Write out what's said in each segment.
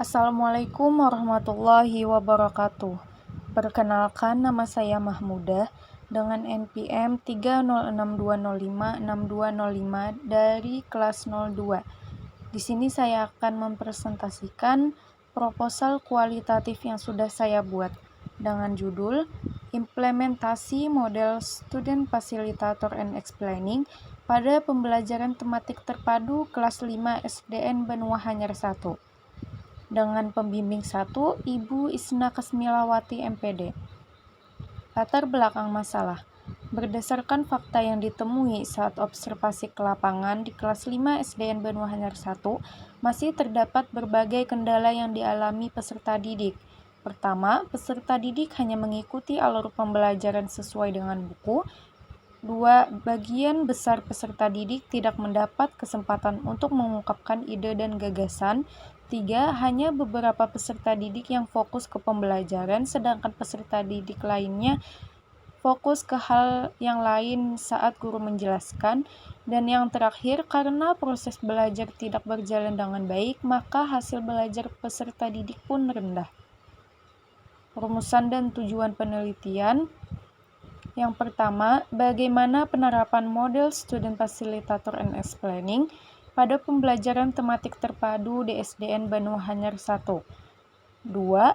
Assalamualaikum warahmatullahi wabarakatuh. Perkenalkan, nama saya Mahmudah dengan NPM 30620562205 dari kelas 02. Di sini saya akan mempresentasikan proposal kualitatif yang sudah saya buat dengan judul Implementasi Model Student Facilitator and Explaining pada pembelajaran tematik terpadu kelas 5 SDN Benua Hanyar 1. Dengan pembimbing 1, Ibu Isna Kasmilawati MPD. Latar belakang masalah. Berdasarkan fakta yang ditemui saat observasi ke lapangan di kelas 5 SDN Benua Hanyar 1, masih terdapat berbagai kendala yang dialami peserta didik. Pertama, peserta didik hanya mengikuti alur pembelajaran sesuai dengan buku. 2. Bagian besar peserta didik tidak mendapat kesempatan untuk mengungkapkan ide dan gagasan. 3. Hanya beberapa peserta didik yang fokus ke pembelajaran, sedangkan peserta didik lainnya fokus ke hal yang lain saat guru menjelaskan. Dan yang terakhir, karena proses belajar tidak berjalan dengan baik, maka hasil belajar peserta didik pun rendah. Rumusan dan tujuan penelitian. Yang pertama, bagaimana penerapan model Student Facilitator and Explaining pada pembelajaran tematik terpadu di SDN Benua Hanyar 1. 2.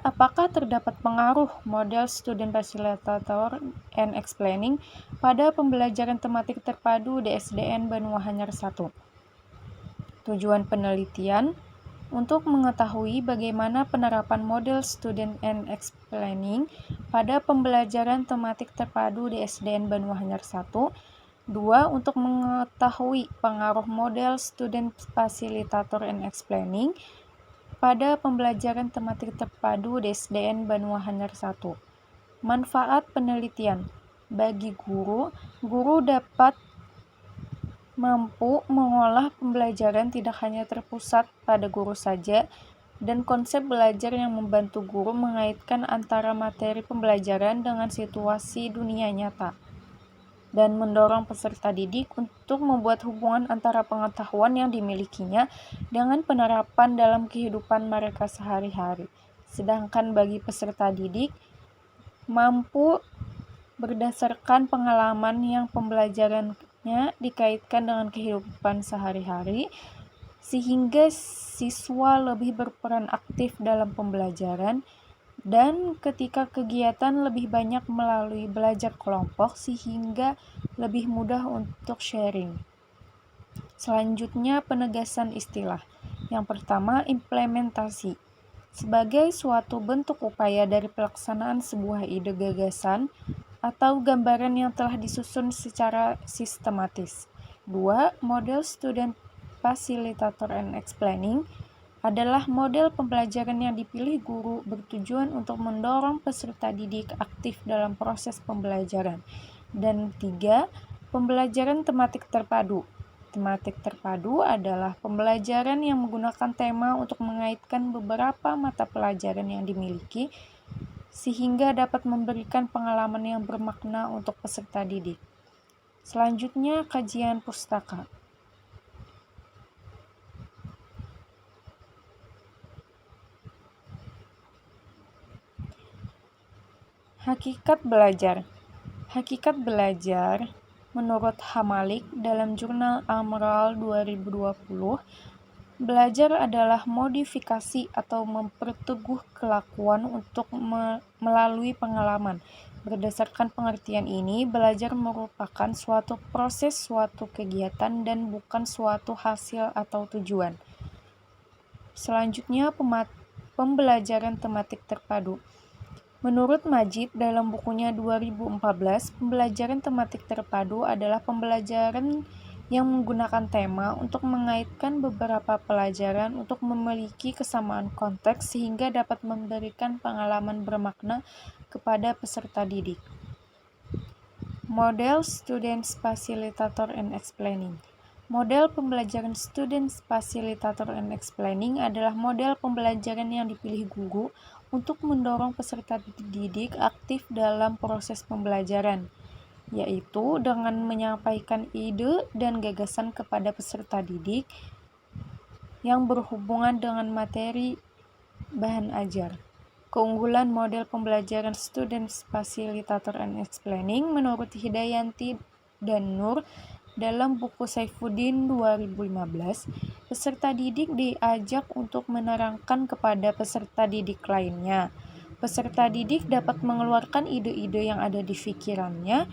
Apakah terdapat pengaruh model Student Facilitator and Explaining pada pembelajaran tematik terpadu di SDN Benua Hanyar 1. Tujuan penelitian. Untuk mengetahui bagaimana penerapan model Student and Explaining pada pembelajaran tematik terpadu di SDN Benua Hanyar 1. 2. Untuk mengetahui pengaruh model Student Facilitator and Explaining pada pembelajaran tematik terpadu di SDN Benua Hanyar 1. Manfaat penelitian. Bagi guru dapat mampu mengolah pembelajaran tidak hanya terpusat pada guru saja, dan konsep belajar yang membantu guru mengaitkan antara materi pembelajaran dengan situasi dunia nyata, dan mendorong peserta didik untuk membuat hubungan antara pengetahuan yang dimilikinya dengan penerapan dalam kehidupan mereka sehari-hari. Sedangkan bagi peserta didik, mampu berdasarkan pengalaman yang pembelajarannya dikaitkan dengan kehidupan sehari-hari, sehingga siswa lebih berperan aktif dalam pembelajaran, dan ketika kegiatan lebih banyak melalui belajar kelompok sehingga lebih mudah untuk sharing. Selanjutnya, penegasan istilah. Yang pertama, implementasi. Sebagai suatu bentuk upaya dari pelaksanaan sebuah ide gagasan atau gambaran yang telah disusun secara sistematis. 2. Model Student Facilitator and Explaining adalah model pembelajaran yang dipilih guru bertujuan untuk mendorong peserta didik aktif dalam proses pembelajaran. Dan 3. Pembelajaran tematik terpadu. Tematik terpadu adalah pembelajaran yang menggunakan tema untuk mengaitkan beberapa mata pelajaran yang dimiliki, sehingga dapat memberikan pengalaman yang bermakna untuk peserta didik. Selanjutnya, kajian pustaka. Hakikat belajar. Hakikat belajar menurut Hamalik dalam jurnal Amral 2020, belajar adalah modifikasi atau memperteguh kelakuan untuk melalui pengalaman. Berdasarkan pengertian ini, belajar merupakan suatu proses, suatu kegiatan, dan bukan suatu hasil atau tujuan. Selanjutnya, pembelajaran tematik terpadu. Menurut Majid dalam bukunya 2014, pembelajaran tematik terpadu adalah pembelajaran yang menggunakan tema untuk mengaitkan beberapa pelajaran untuk memiliki kesamaan konteks sehingga dapat memberikan pengalaman bermakna kepada peserta didik. Model Student Facilitator and Explaining. Model pembelajaran Student Facilitator and Explaining adalah model pembelajaran yang dipilih guru untuk mendorong peserta didik aktif dalam proses pembelajaran, yaitu dengan menyampaikan ide dan gagasan kepada peserta didik yang berhubungan dengan materi Bahan ajar. Keunggulan model pembelajaran Student Facilitator and Explaining menurut Hidayanti dan Nur dalam buku Saifuddin 2015, peserta didik diajak untuk menerangkan kepada peserta didik lainnya. Peserta didik dapat mengeluarkan ide-ide yang ada di pikirannya.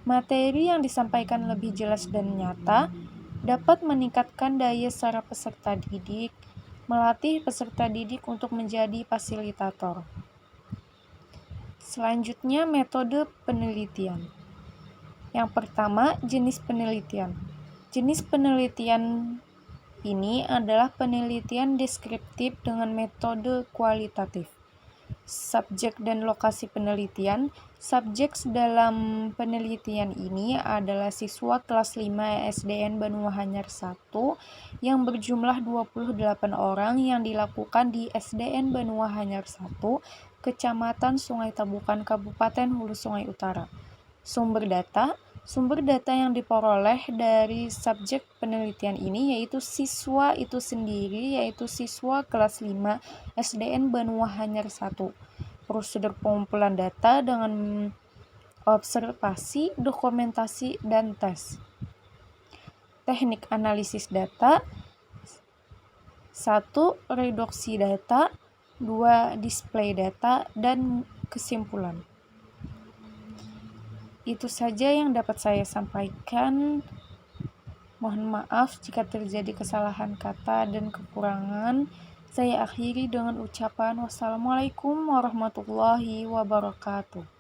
Materi yang disampaikan lebih jelas dan nyata, dapat meningkatkan daya saraf peserta didik, melatih peserta didik untuk menjadi fasilitator. Selanjutnya, metode penelitian. Yang pertama, jenis penelitian. Jenis penelitian ini adalah penelitian deskriptif dengan metode kualitatif. Subjek dan lokasi penelitian. Subjek dalam penelitian ini adalah siswa kelas 5 SDN Benua Hanyar 1 yang berjumlah 28 orang yang dilakukan di SDN Benua Hanyar 1, Kecamatan Sungai Tabukan, Kabupaten Hulu Sungai Utara. Sumber data yang diperoleh dari subjek penelitian ini yaitu siswa itu sendiri, yaitu siswa kelas 5 SDN Benua Hanyar 1. Prosedur pengumpulan data dengan observasi, dokumentasi, dan tes. Teknik analisis data. 1. Reduksi data. 2. Display data, dan kesimpulan. Itu saja yang dapat saya sampaikan. Mohon maaf jika terjadi kesalahan kata dan kekurangan. Saya akhiri dengan ucapan wassalamualaikum warahmatullahi wabarakatuh.